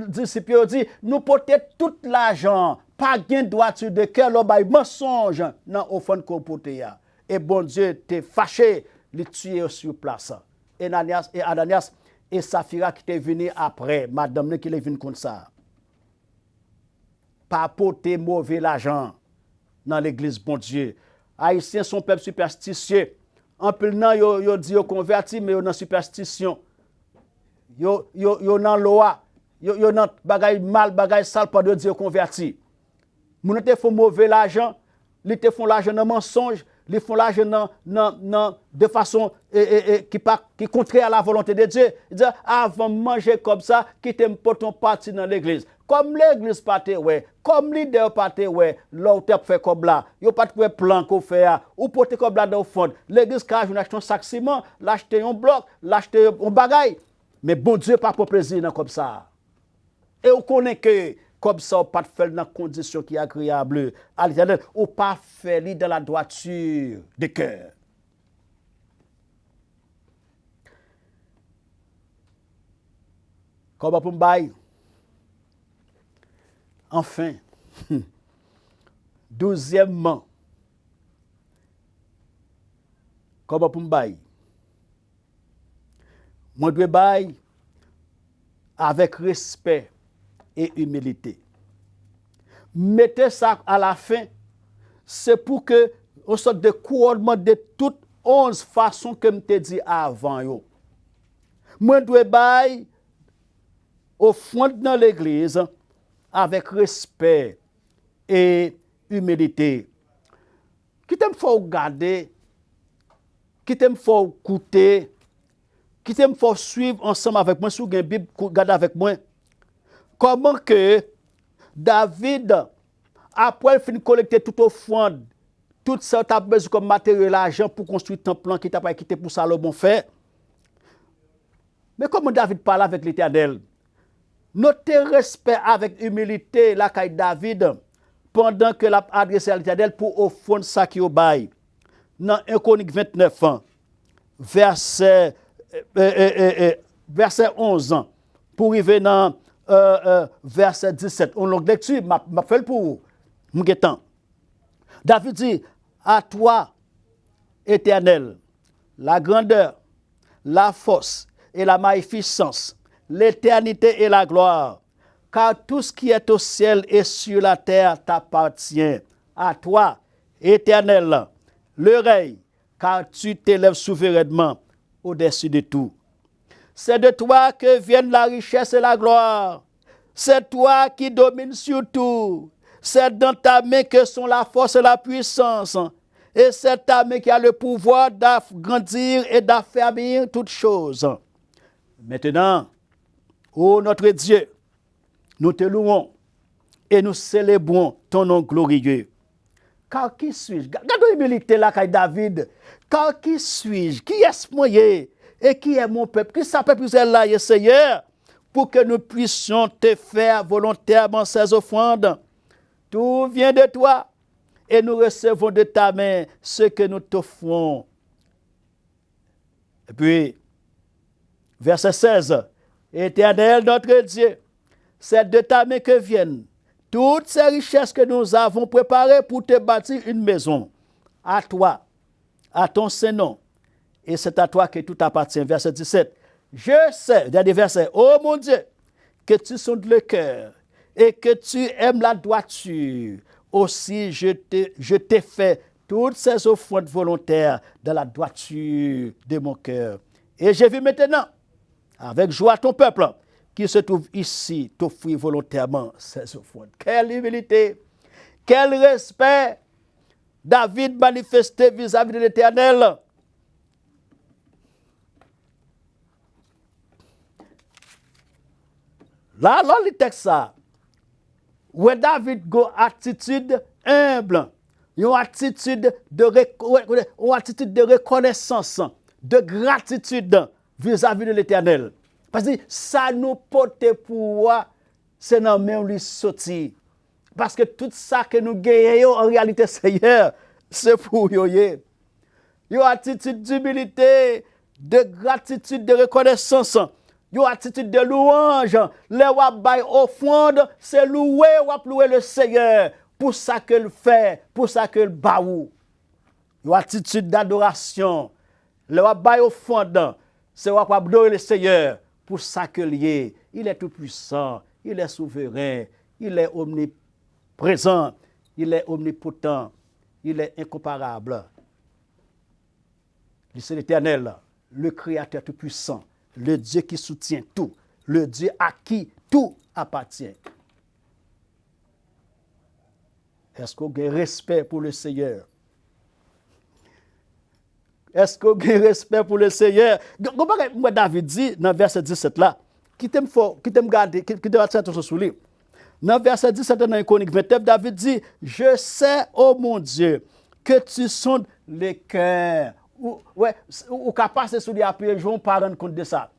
Speaker 2: disciple dit nous porter tout l'argent, pas gain droiture de cœur, lo bay mensonge dans offrande qu'on porter ya. Et bon Dieu t'est fâché, les tuer sur place. Ananias et Saphira qui t'est venu après, madame qui est venue comme ça. Pas porter mauvais l'argent dans l'église, bon Dieu. Haïtiens sont peuple superstitieux. En plus, yo dit yo converti, mais yo dans superstition. Yo dans loi. Yo dans bagay mal, bagay sale, pas de Dieu converti. Moun te font mauvais l'argent, li te font l'argent dans mensonge, li font l'argent de façon qui contraire à la volonté de Dieu. Il dit avant manger comme ça, qui te porte parti dans l'église. Comme l'église pas ouais, comme leader pas ouais, l'autre fait comme là, yo pas de plan qu'on fait ou porter comme là dans fond. L'église ka joue acheter un sac ciment, l'acheter un bloc, l'acheter un bagay. Mais bon Dieu pas pour plaisir comme ça. Et on connaît que comme ça on pas faire dans condition qui agréable à l'Éternel, ou pas faire dans la droiture de cœur. Comme pour m'baï. Enfin, 12e, comme pour m'baï. Moi dois baï avec respect et humilité. Mettez ça à la fin, c'est pour que on sorte de couronnement de toutes 11 façons que je te dit avant yo. Moi dois baï au fond dans l'église avec respect et humilité. Qui t'aime faut garder, qui t'aime faut écouter, qui t'aime faut suivre ensemble avec moi sur une Bible, garder avec moi. Comment que David, après fin collecter tout offrande, tout ça t'a besoin comme matériel, l'argent pour construire un temple qui t'a pas quitté pour Salomon fait. Mais comment David parle avec l'Éternel? Notez respect avec humilité la caille David pendant que l'a adressé à l'Éternel pour offrande ça qui au bail. Dans 1 Chronique 29 verset 11 pour arriver dans verset 17. On longue lecture m'a fait pour vous. David dit à toi Éternel la grandeur, la force et la magnificence, l'éternité et la gloire, car tout ce qui est au ciel et sur la terre t'appartient. À toi, Éternel, l'oreille, car tu t'élèves souverainement au-dessus de tout. C'est de toi que viennent la richesse et la gloire. C'est toi qui domines sur tout. C'est dans ta main que sont la force et la puissance. Et c'est ta main qui a le pouvoir d'agrandir et d'affermir toutes choses. Maintenant, ô notre Dieu, nous te louons et nous célébrons ton nom glorieux. Car qui suis-je? Gardons l'humilité là, David. Car qui suis-je? Qui est-ce moi? Et qui est mon peuple? Qui s'appelle là, Seigneur? Pour que nous puissions te faire volontairement ces offrandes. Tout vient de toi. Et nous recevons de ta main ce que nous t'offrons. Et puis, verset 16. Éternel notre Dieu, c'est de ta main que viennent toutes ces richesses que nous avons préparées pour te bâtir une maison, à toi, à ton Saint-Nom, et c'est à toi que tout appartient. Verset 17. Je sais, dernier verset, oh mon Dieu, que tu sondes le cœur et que tu aimes la droiture. Aussi, je t'ai fait toutes ces offrandes volontaires dans la droiture de mon cœur. Et j'ai vu maintenant, avec joie, ton peuple qui se trouve ici t'offrir volontairement ces offrandes. Quelle humilité, quel respect David manifestait vis-à-vis de l'Éternel. Là, le texte ça, où David a une attitude humble, une attitude de reconnaissance, de gratitude vis-à-vis de l'Éternel. Parce que ça nous porte pour c'est dans même lui sortir. Parce que tout ça que nous gagnons en réalité, Seigneur, c'est pour nous. Une attitude d'humilité, de gratitude, de reconnaissance. Une attitude de louange. Les wabay offrande, c'est louer le Seigneur pour ça qu'il fait, pour ça qu'il baou. Une attitude d'adoration. Les wabay offrande, c'est adorer le Seigneur pour ça qu'il est. Il est tout puissant, il est souverain, il est omniprésent, il est omnipotent, il est incomparable. C'est l'Éternel, le Créateur tout-puissant, le Dieu qui soutient tout, le Dieu à qui tout appartient. Est-ce qu'on a un respect pour le Seigneur? Est-ce qu'on a un respect pour le Seigneur? Moi, David dit dans verset 17 là, qui t'aime garder, qui t'aime attention sur lui. Dans verset 17 dans la Chronique 29, David dit, je sais, oh mon Dieu, que tu sondes les cœurs. Ou capable de se dire après, je ne pas rendre compte de ça.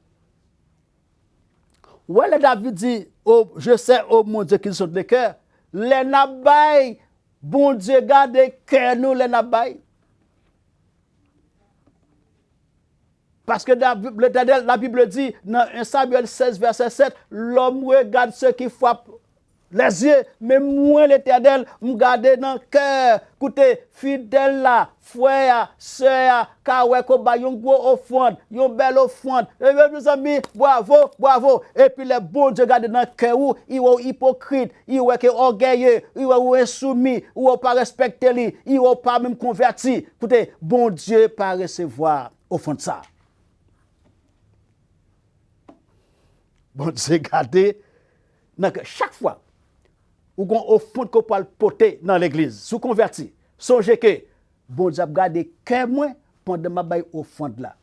Speaker 2: Ouais, le David dit, oh, je sais, oh mon Dieu, qu'ils sont les cœurs. Les nabay, bon Dieu, garde cœur nous, les nabay. Parce que la Bible dit, dans 1 Samuel 16, verset 7, l'homme regarde ceux qui frappent les yeux, mais moi l'Éternel, me garde dans le cœur. Écoutez, fidèle là, frère, soeur, car ouais, qu'on a une grosse offrande, une belle offrande. Et bien, mes amis, bravo, bravo. Et puis, les bons Dieu garde dans le cœur, ils sont hypocrites, ils sont orgueilleux, ils sont insoumis, ils ne pas respecter lui, ils ne pas même converti. Écoutez, bon Dieu pas recevoir offrande ça. Bon Dieu garde, chaque fois, ou qu'on offrande qu'on peut porter dans l'église, sous converti, songez que bon Dieu a gardé cœur moins pendant ma baille offrande là.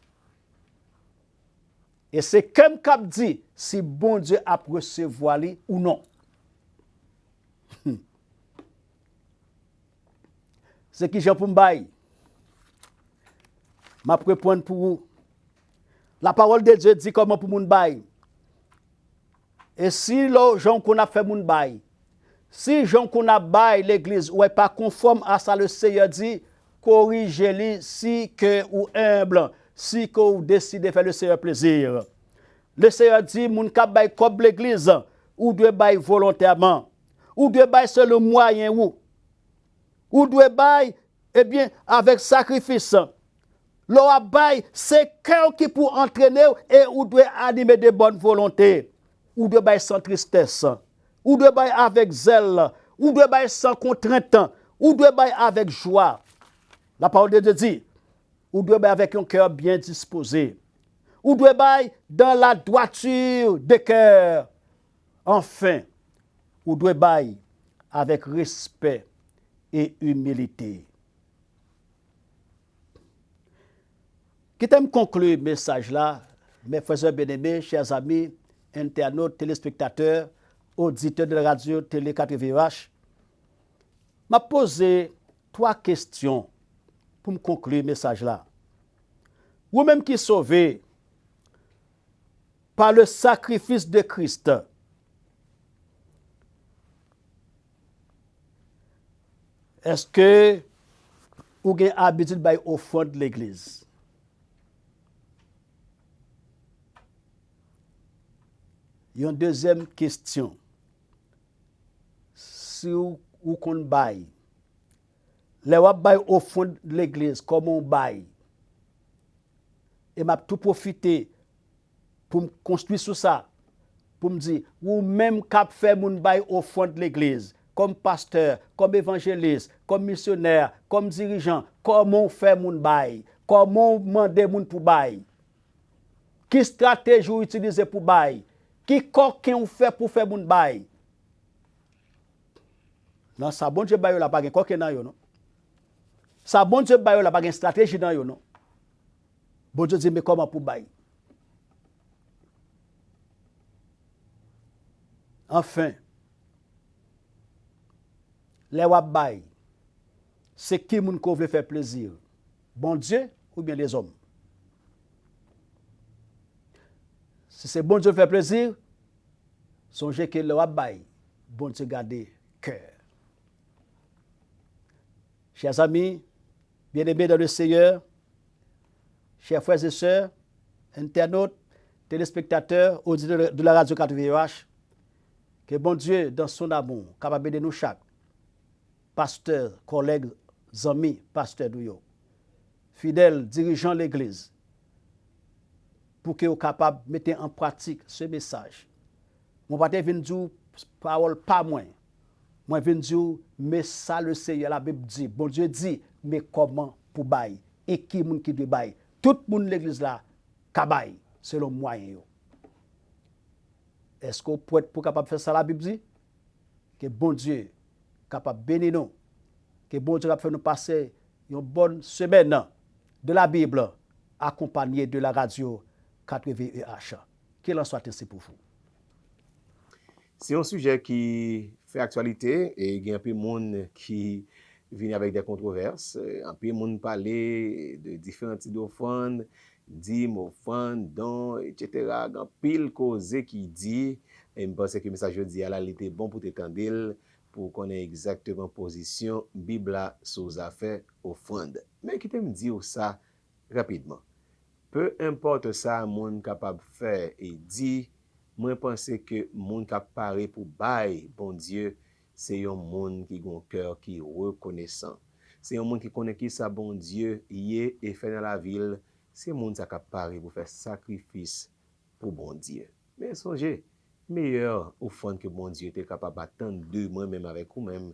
Speaker 2: Et c'est comme cap dit si bon Dieu a recevoir lui ou non. C'est qui Jean pour m'baille. M'a répondre pour vous. La parole de Dieu dit comment pour moun baille. Et si le gens qu'on a fait moun baille, si gens qu'on a bail l'église ou est pas conforme à ça, le Seigneur dit, corrigez-les si que ou humble, si que ou décide de faire le Seigneur plaisir. Le Seigneur dit, moun ka bail comme l'église, ou doit bail volontairement, ou doit bail seul le moyen ou doit bail, eh bien, avec sacrifice. Le bail, c'est cœur qui pour entraîner et ou doit animer de bonne volonté, ou doit bail sans tristesse. Ou de bailler avec zèle, ou de bailler sans contrainte, ou de bailler avec joie. La parole de Dieu dit, ou de bailler avec un cœur bien disposé, ou de bailler dans la droiture de cœur. Enfin, ou de bailler avec respect et humilité. Qui t'aime conclure le message là, mes frères bien-aimés, chers amis, internautes, téléspectateurs, auditeurs de la radio Télé 4VH, m'a posé 3 questions pour me conclure le message là. Vous-même qui sauvez par le sacrifice de Christ, est-ce que vous avez l'habitude au fond de l'église? Il y a une deuxième question. si ou kon bay, le wap bay au fond de l'église comme on bay, et m'a tout profité pour me construire sur ça, pour me dire, ou même cap fait moun bay au fond de l'église, comme pasteur, comme évangéliste, comme missionnaire, comme dirigeant, comment on fait moun bay, comment on mande moun pour bay, qui stratégie ou utiliser pour bay, qui coquin on fait pour faire moun bay. Non, ça bon Dieu bay la pas gen coquin nan yo non. Ça bon Dieu bay la pas gen stratégie nan yo non. Bon Dieu dit mais comment pour bay? Enfin, les wap bay, c'est qui moun ko vle faire plaisir? Bon Dieu ou bien les hommes? Si c'est bon Dieu faire plaisir, songez que le wap bay, bon Dieu garde cœur. Chers amis, bien-aimés dans le Seigneur, chers frères et sœurs, internautes, téléspectateurs, auditeurs de la radio 4 VOH, que bon Dieu, dans son amour, capable de nous chaque, pasteurs, collègues, amis, pasteurs d'Ouyo, fidèles, dirigeants de l'Église, pour que vous capable de mettre en pratique ce message. Mon père vient dire parole pas moins. Moi viens dire mais ça le Seigneur la Bible dit. Bon Dieu dit mais comment pour bail et qui moun qui doit bail. Tout moun l'église là ka bail selon moyen yo. Est-ce qu'on peut être pour capable faire ça la Bible dit? Que bon Dieu capable bénir nous. Que bon Dieu capable faire nous passer une bonne semaine de la Bible accompagné de la radio 4 VEH. Qu'il en soit ainsi pour vous.
Speaker 1: C'est un sujet qui fait actualité et il y a un peu de monde qui vient avec des controverses. Un peu de monde parler de différents types d'offrandes, dîmes, offrandes, dons, etc. Il y a un pile cause qui dit, et je pense que le message dit à la était bon pour t'étendre, pour qu'on ait exactement position Bible sur affaires offrandes. Mais qui te me dit ça rapidement. Peu importe ça, monde capable de faire et dit, moi pense que moun qui paré pour bail bon Dieu, c'est un monde qui a un cœur qui reconnaissant. C'est un monde qui connaît qui ça bon Dieu y et fait dans la ville, c'est monde qui paré pour faire sacrifice pour bon Dieu. Mais songez, meilleur offrande que bon Dieu était capable d'attendre de moi-même avec vous-même,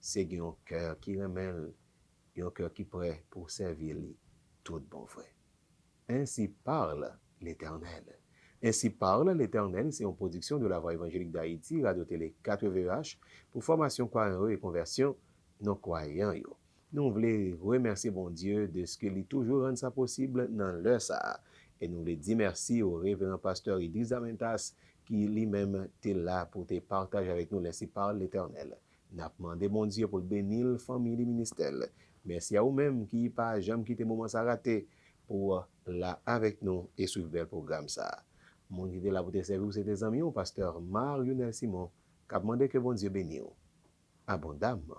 Speaker 1: c'est un cœur qui remèle, un cœur qui prêt pour servir lui tout bon frère. Ainsi parle l'Éternel. Ainsi parle l'Éternel, c'est une production de la Voix évangélique d'Haïti, Radio-Télé 4 VEH, pour formation croyants et conversion non croyants. Nous voulons remercier bon Dieu de ce qu'il toujours rend ça possible dans l'heure ça. Et nous voulons dire merci au révérend pasteur Idriss Damentas qui lui-même était là pour te partager avec nous l'ainsi parle l'Éternel. Nous avons demandé bon Dieu pour bénir la famille et ministère. Merci à vous-même qui pas jamais quitté moment ça raté pour là avec nous et suivre le programme ça. Mon idée là pour te servir, c'est des amis, au pasteur Mario Simon, qui a demandé que bon Dieu bénisse abondamment.